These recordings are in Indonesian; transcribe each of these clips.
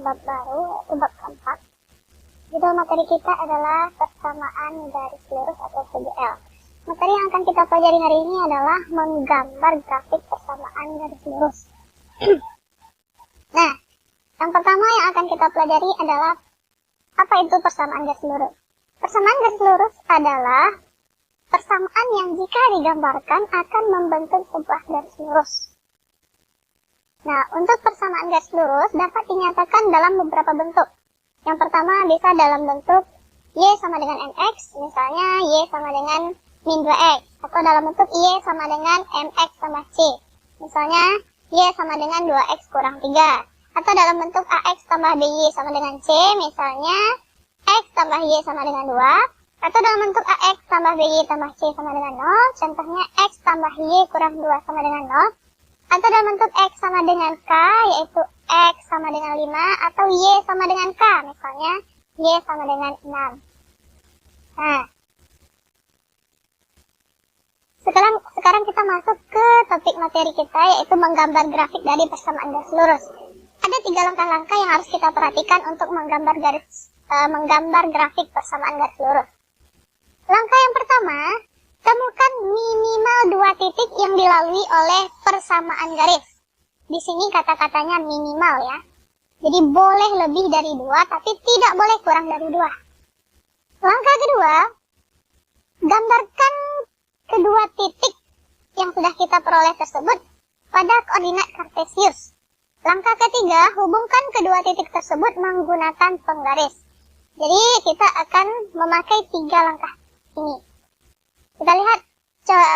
bab baru, yaitu bab keempat. Judul materi kita adalah persamaan garis lurus atau VGL. Materi yang akan kita pelajari hari ini adalah menggambar grafik persamaan garis lurus. Nah, yang pertama yang akan kita pelajari adalah apa itu persamaan garis lurus. Persamaan garis lurus adalah persamaan yang jika digambarkan akan membentuk sebuah garis lurus. Nah, untuk persamaan garis lurus dapat dinyatakan dalam beberapa bentuk. Yang pertama bisa dalam bentuk Y sama dengan MX, misalnya Y sama dengan min 2X. Atau dalam bentuk Y sama dengan MX sama C, misalnya Y sama dengan 2X kurang 3. Atau dalam bentuk AX tambah BY sama dengan C, misalnya X tambah Y sama dengan 2. Atau dalam bentuk AX tambah BY tambah C sama dengan 0, contohnya X tambah Y kurang 2 sama dengan 0. Atau dalam bentuk X sama dengan K, yaitu X sama dengan 5, atau Y sama dengan K, misalnya Y sama dengan 6. Nah, sekarang kita masuk ke topik materi kita, yaitu menggambar grafik dari persamaan garis lurus. Ada 3 langkah-langkah yang harus kita perhatikan untuk menggambar grafik persamaan garis lurus. Langkah yang pertama, temukan minimal 2 titik yang dilalui oleh persamaan garis. Di sini kata-katanya minimal ya. Jadi boleh lebih dari 2, tapi tidak boleh kurang dari 2. Langkah kedua, gambarkan kedua titik yang sudah kita peroleh tersebut pada koordinat kartesius. Langkah ketiga, hubungkan kedua titik tersebut menggunakan penggaris. Jadi kita akan memakai 3 langkah ini. Kita lihat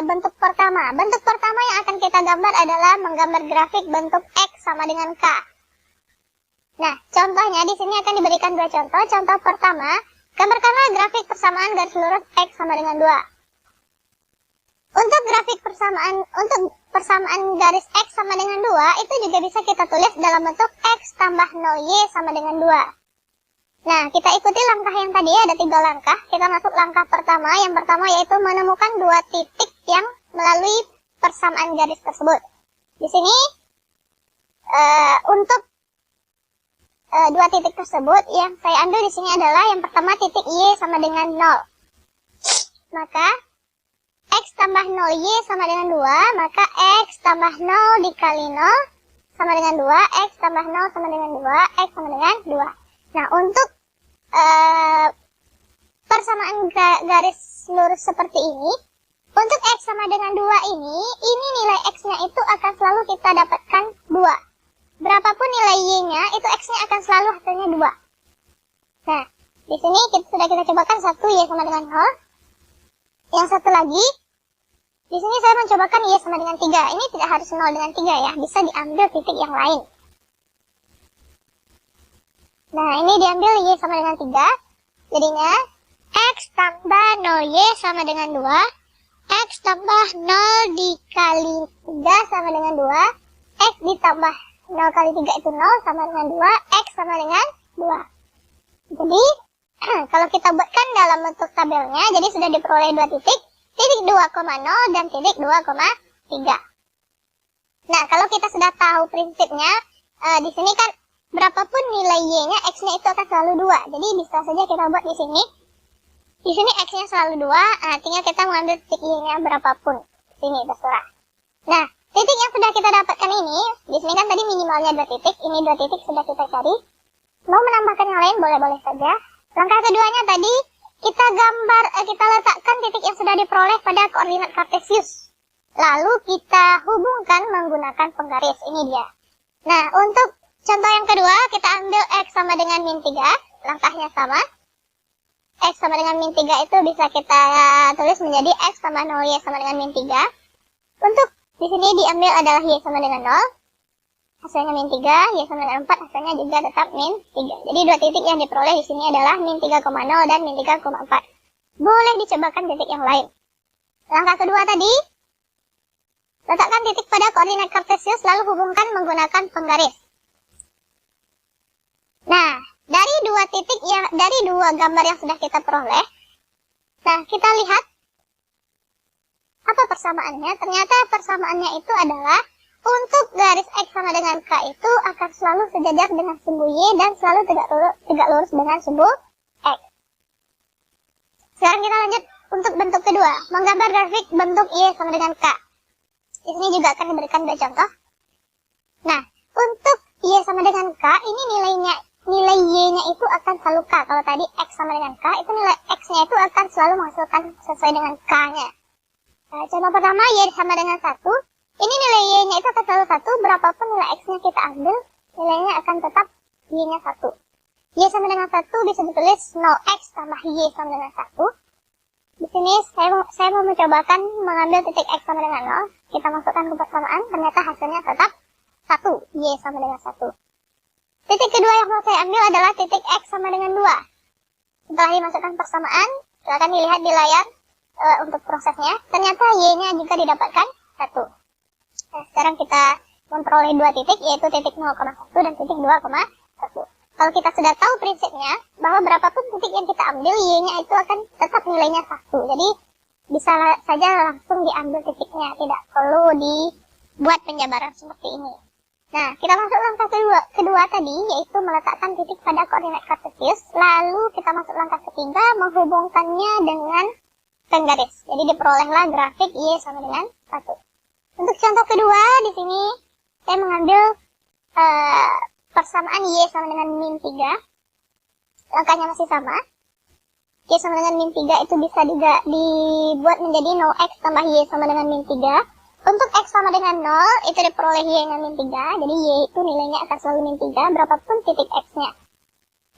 bentuk pertama. Bentuk pertama yang akan kita gambar adalah menggambar grafik bentuk X sama dengan K. Nah, contohnya di sini akan diberikan 2 contoh. Contoh pertama, gambarkanlah grafik persamaan garis lurus X sama dengan 2. Untuk grafik persamaan garis X sama dengan 2, itu juga bisa kita tulis dalam bentuk X tambah 0Y sama dengan 2. Nah, kita ikuti langkah yang tadi, ada 3 langkah. Kita masuk langkah pertama. Yang pertama yaitu menemukan 2 titik yang melalui persamaan garis tersebut. Di sini, untuk 2 titik tersebut, yang saya ambil di sini adalah yang pertama titik Y sama dengan 0. Maka, X tambah 0Y sama dengan 2, maka X tambah 0 dikali 0 sama dengan 2, X tambah 0 sama dengan 2, X sama dengan 2. Nah, untuk persamaan garis lurus seperti ini, untuk X sama dengan 2 ini nilai X-nya itu akan selalu kita dapatkan 2. Berapapun nilai Y-nya, itu X-nya akan selalu hasilnya 2. Nah, di sini sudah kita cobakan 1 Y sama dengan 0. Yang satu lagi, di sini saya mencobakan Y sama dengan 3. Ini tidak harus 0 dengan 3 ya, bisa diambil titik yang lain. Nah, ini diambil Y sama dengan 3. Jadinya, X tambah 0Y sama dengan 2. X tambah 0 dikali 3 sama dengan 2. X ditambah 0 kali 3 itu 0 sama dengan 2. X sama dengan 2. Jadi, kalau kita buatkan dalam bentuk tabelnya, jadi sudah diperoleh 2 titik. Titik 2,0 dan titik 2,3. Nah, kalau kita sudah tahu prinsipnya, di sini kan berapapun nilai Y-nya, X-nya itu akan selalu 2. Jadi bisa saja kita buat di sini. Di sini X-nya selalu 2, tinggal kita mengambil titik Y-nya berapapun. Sini terserah. Nah, titik yang sudah kita dapatkan ini, di sini kan tadi minimalnya 2 titik, ini 2 titik sudah kita cari. Mau menambahkan yang lain boleh-boleh saja. Langkah keduanya tadi, kita letakkan titik yang sudah diperoleh pada koordinat kartesius. Lalu kita hubungkan menggunakan penggaris. Ini dia. Nah, untuk contoh yang kedua, kita ambil X sama dengan min 3. Langkahnya sama. X sama dengan min 3 itu bisa kita tulis menjadi X tambah 0Y sama dengan min 3. Untuk di sini diambil adalah Y sama dengan 0. Hasilnya min 3, Y sama dengan 4, hasilnya juga tetap min 3. Jadi 2 titik yang diperoleh di sini adalah min 3,0 dan min 3,4. Boleh dicobakan titik yang lain. Langkah kedua tadi, letakkan titik pada koordinat kartesius lalu hubungkan menggunakan penggaris. Nah, dari 2 gambar yang sudah kita peroleh, nah kita lihat apa persamaannya. Ternyata persamaannya itu adalah untuk garis X sama dengan K itu akan selalu sejajar dengan sumbu Y dan selalu tegak lurus dengan sumbu X. Sekarang kita lanjut untuk bentuk kedua, menggambar grafik bentuk Y sama dengan K. Di sini juga akan diberikan dua contoh. Nah, untuk Y sama dengan K, ini nilai Y-nya itu akan selalu K. Kalau tadi X sama dengan K, itu nilai X-nya itu akan selalu menghasilkan sesuai dengan K-nya. Nah, contoh pertama, Y sama dengan 1. Ini nilai Y-nya itu akan selalu 1, berapapun nilai X-nya kita ambil, nilainya akan tetap Y-nya 1. Y sama dengan 1 bisa ditulis 0X tambah Y sama dengan 1. Di sini saya mau mencobakan mengambil titik X sama dengan 0. Kita masukkan ke persamaan, ternyata hasilnya tetap 1, Y sama dengan 1. Titik kedua yang mau saya ambil adalah titik X sama dengan 2. Setelah dimasukkan persamaan, silakan dilihat di layar untuk prosesnya. Ternyata Y-nya juga didapatkan 1. Nah, sekarang kita memperoleh dua titik, yaitu titik 0,1 dan titik 2,1. Kalau kita sudah tahu prinsipnya, bahwa berapapun titik yang kita ambil, Y-nya itu akan tetap nilainya 1. Jadi, bisa saja langsung diambil titiknya, tidak perlu dibuat penjabaran seperti ini. Nah, kita masuk langkah kedua tadi, yaitu meletakkan titik pada koordinat kartesius. Lalu kita masuk langkah ketiga, menghubungkannya dengan penggaris. Jadi diperolehlah grafik Y sama dengan 1. Untuk contoh kedua, di sini saya mengambil persamaan Y sama dengan min 3. Langkahnya masih sama. Y sama dengan min 3 itu bisa juga dibuat menjadi 0X tambah Y sama dengan min 3. Untuk X sama dengan 0, itu diperoleh Y-nya min 3. Jadi Y itu nilainya akan selalu min 3, berapapun titik X-nya.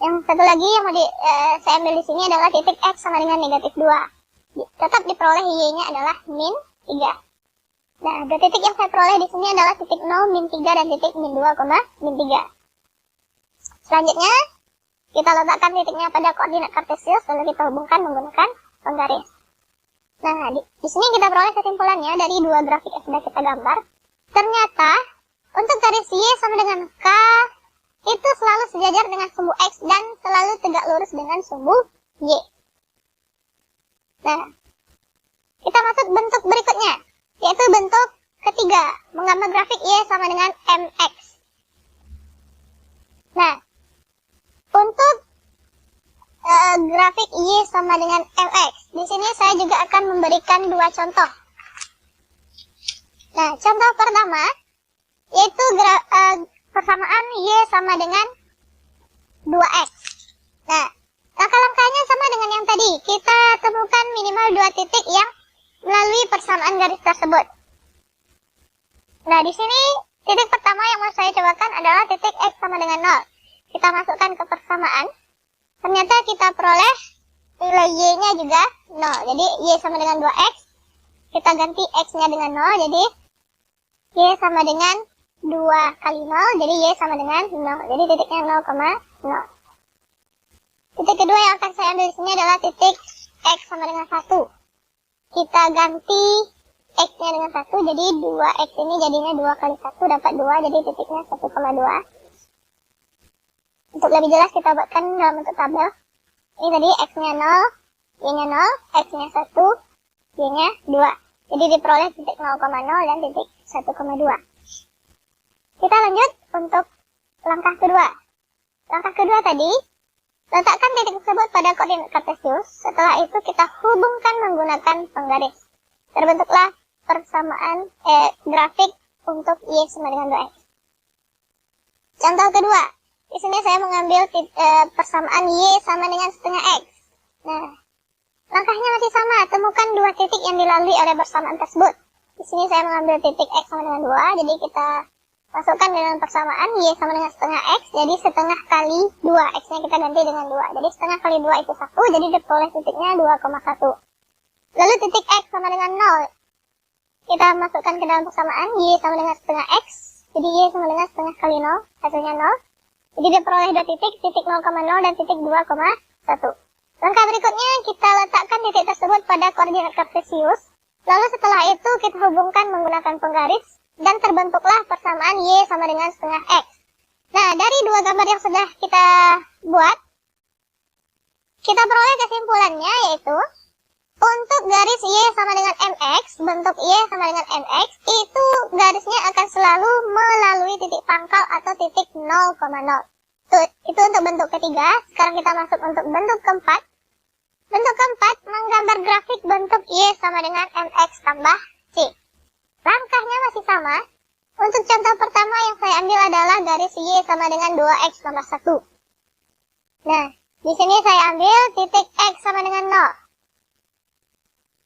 Yang satu lagi yang mau saya ambil di sini adalah titik X sama dengan negatif 2. Tetap diperoleh Y-nya adalah min 3. Nah, dua titik yang saya peroleh di sini adalah titik 0, min 3, dan titik min 2, min 3. Selanjutnya, kita letakkan titiknya pada koordinat kartesius, lalu kita hubungkan menggunakan penggaris. Nah, di sini kita peroleh kesimpulannya dari dua grafik yang sudah kita gambar. Ternyata, untuk garis Y sama dengan K, itu selalu sejajar dengan sumbu X dan selalu tegak lurus dengan sumbu Y. Nah, kita masuk bentuk berikutnya, yaitu bentuk ketiga, menggambar grafik Y sama dengan MX. Nah, untuk grafik Y sama dengan MX, di sini saya juga akan memberikan dua contoh. Nah, contoh pertama, yaitu persamaan Y sama dengan 2X. Nah, langkah-langkahnya sama dengan yang tadi. Kita temukan minimal dua titik yang melalui persamaan garis tersebut. Nah, di sini titik pertama yang mau saya cobakan adalah titik X sama dengan 0. Kita masukkan ke persamaan. Ternyata kita peroleh nilai Y-nya juga 0. Jadi Y sama dengan 2X. Kita ganti X-nya dengan 0. Jadi Y sama dengan 2 kali 0. Jadi Y sama dengan 0. Jadi titiknya 0,0. Titik kedua yang akan saya ambil di sini adalah titik X sama dengan 1. Kita ganti X-nya dengan 1, jadi 2X ini jadinya 2 kali 1 dapat 2, jadi titiknya 1,2. Untuk lebih jelas kita buatkan dalam bentuk tabel. Ini tadi X-nya 0, Y-nya 0, X-nya 1, Y-nya 2. Jadi diperoleh titik 0,0 dan titik 1,2. Kita lanjut untuk langkah kedua. Langkah kedua tadi, letakkan titik tersebut pada koordinat kartesius. Setelah itu kita hubungkan menggunakan penggaris. Terbentuklah persamaan grafik untuk Y sama dengan 2X. Contoh kedua, di sini saya mengambil persamaan Y sama dengan setengah X. Nah, langkahnya masih sama. Temukan dua titik yang dilalui oleh persamaan tersebut. Di sini saya mengambil titik X sama dengan 2, jadi kita masukkan dengan persamaan Y sama dengan setengah X, jadi setengah kali 2, X-nya kita ganti dengan 2. Jadi setengah kali 2 itu 1, jadi diperoleh titiknya 2,1. Lalu titik X sama dengan 0. Kita masukkan ke dalam persamaan Y sama dengan setengah X, jadi Y sama dengan setengah kali 0, hasilnya 0. Jadi diperoleh dua titik 0,0 dan titik 2,1. Langkah berikutnya, kita letakkan titik tersebut pada koordinat kartesius. Lalu setelah itu kita hubungkan menggunakan penggaris, dan terbentuklah persamaan Y sama dengan setengah X. Nah, dari dua gambar yang sudah kita buat, kita peroleh kesimpulannya, yaitu untuk garis Y sama dengan MX, bentuk Y sama dengan MX, itu garisnya akan selalu melalui titik pangkal atau titik 0,0. Itu untuk bentuk ketiga. Sekarang kita masuk untuk bentuk keempat. Bentuk keempat menggambar grafik bentuk Y sama dengan MX tambah C. Langkahnya masih sama. Untuk contoh pertama yang saya ambil adalah garis Y sama dengan 2X tambah 1. Nah, di sini saya ambil titik X sama dengan 0.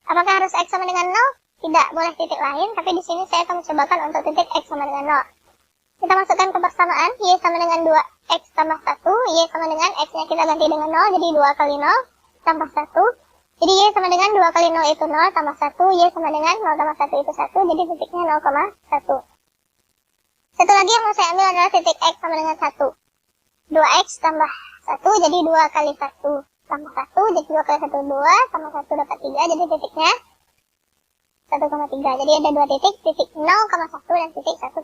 Apakah harus X sama dengan 0? Tidak, boleh titik lain, tapi di sini saya akan mencobakan untuk titik X sama dengan 0. Kita masukkan ke persamaan, Y sama dengan 2X tambah 1, Y sama dengan X-nya kita ganti dengan 0, jadi 2 kali 0 tambah 1. Jadi Y sama dengan 2 kali 0 itu 0 tambah 1, Y sama dengan 0 tambah 1 itu 1, jadi titiknya 0,1. Satu lagi yang mau saya ambil adalah titik X sama dengan 1. 2X tambah 1, jadi 2 kali 1 tambah 1, jadi 2 kali 1, 2, tambah 1 dapat 3, jadi titiknya 1,3. Jadi ada dua titik 0,1 dan titik 1,3.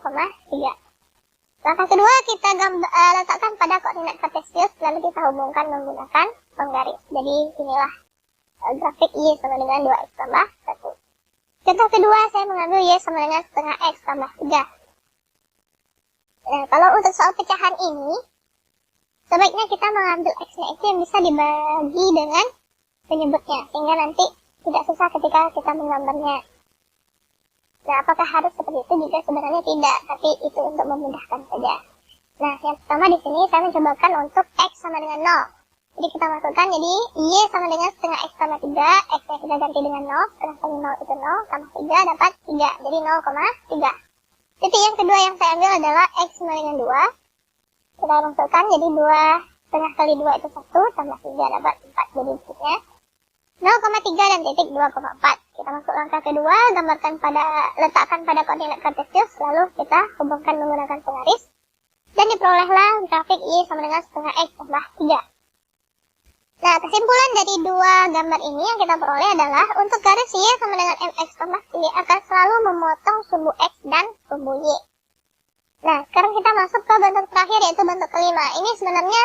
Langkah kedua kita letakkan pada koordinat kartesius, lalu kita hubungkan menggunakan penggaris. Jadi inilah grafik Y sama dengan 2X tambah 1. Contoh kedua saya mengambil Y sama dengan setengah X tambah 3. Nah, kalau untuk soal pecahan ini, sebaiknya kita mengambil X-nya itu yang bisa dibagi dengan penyebutnya, sehingga nanti tidak susah ketika kita menggambarnya. Nah, apakah harus seperti itu? Juga sebenarnya tidak, tapi itu untuk memudahkan saja. Nah, yang pertama di sini saya mencobakan untuk X sama dengan 0. Jadi kita masukkan, jadi Y sama dengan setengah X tambah 3, X-nya kita ganti dengan 0, setengah kali 0 itu 0, tambah 3 dapat 3, jadi 0,3. Titik yang kedua yang saya ambil adalah X sama dengan 2. Kita masukkan, jadi 2 setengah kali 2 itu 1, tambah 3 dapat 4, jadi titiknya 0,3 dan titik 2,4. Kita masuk langkah kedua, letakkan pada koordinat kartesius, lalu kita hubungkan menggunakan penggaris, dan diperolehlah grafik Y sama dengan setengah X tambah 3. Nah, kesimpulan dari dua gambar ini yang kita peroleh adalah untuk garis Y sama dengan MX tambah C akan selalu memotong sumbu X dan sumbu Y. Nah, sekarang kita masuk ke bentuk terakhir, yaitu bentuk kelima. Ini sebenarnya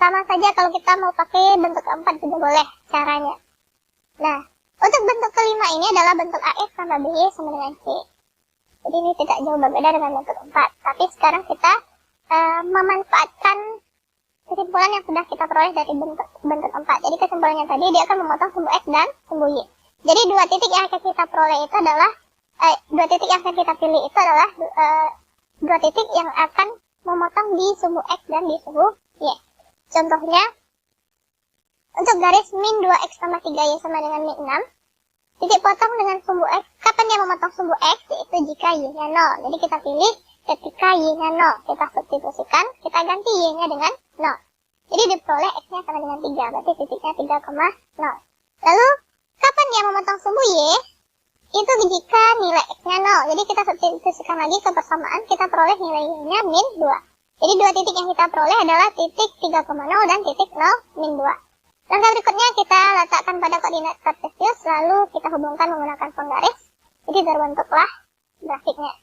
sama saja kalau kita mau pakai bentuk keempat juga boleh caranya. Nah, untuk bentuk kelima ini adalah bentuk AX tambah BY sama dengan C. Jadi ini tidak jauh berbeda dengan bentuk 4. Tapi sekarang kita memanfaatkan kesimpulan yang sudah kita peroleh dari bentuk 4. Jadi kesimpulannya tadi dia akan memotong sumbu X dan sumbu Y. Jadi dua titik yang akan kita peroleh itu adalah dua titik yang akan kita pilih itu adalah dua titik yang akan memotong di sumbu X dan di sumbu Y. Contohnya, untuk garis min 2X tambah 3Y sama dengan min 6, titik potong dengan sumbu X, kapan dia memotong sumbu X? Yaitu jika Y-nya 0. Jadi kita pilih ketika Y-nya 0. Kita substitusikan, kita ganti Y-nya dengan 0. Jadi diperoleh X-nya sama dengan 3, berarti titiknya 3,0. Lalu, kapan dia memotong sumbu Y? Itu jika nilai X-nya 0. Jadi kita substitusikan lagi ke persamaan, kita peroleh nilai Y-nya min 2. Jadi dua titik yang kita peroleh adalah titik 3,0 dan titik 0 min 2. Langkah berikutnya kita letakkan pada koordinat kartesius, lalu kita hubungkan menggunakan penggaris. Jadi terbentuklah grafiknya.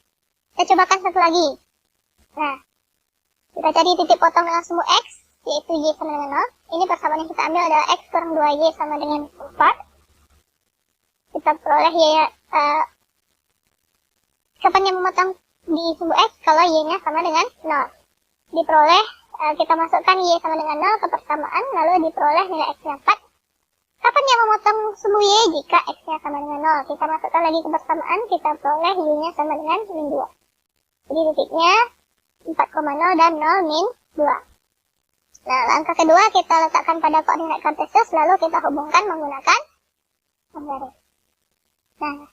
Kita cobakan satu lagi. Nah, kita cari titik potong dengan sumbu X, yaitu Y sama dengan 0. Ini persamaan yang kita ambil adalah X kurang 2Y sama dengan 4. Kita peroleh Y, kapan yang memotong di sumbu X kalau Y-nya sama dengan 0. Diperoleh, kita masukkan Y sama dengan 0 ke persamaan, lalu diperoleh nilai X-nya 4. Kapan dia memotong sumbu Y? Jika X-nya sama dengan 0. Kita masukkan lagi ke persamaan, kita peroleh Y-nya sama dengan min 2. Jadi titiknya 4,0 dan 0 min 2. Nah, langkah kedua kita letakkan pada koordinat kartesius, lalu kita hubungkan menggunakan penggaris. Nah,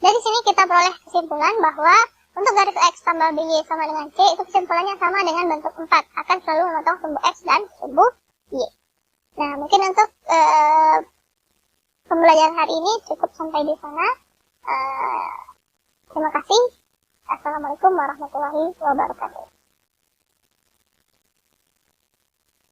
dari sini kita peroleh kesimpulan bahwa untuk garis X tambah BY sama dengan C, itu kesimpulannya sama dengan bentuk 4. Akan selalu memotong sumbu X dan sumbu Y. Nah, mungkin untuk pembelajaran hari ini cukup sampai di sana. Terima kasih. Assalamualaikum warahmatullahi wabarakatuh.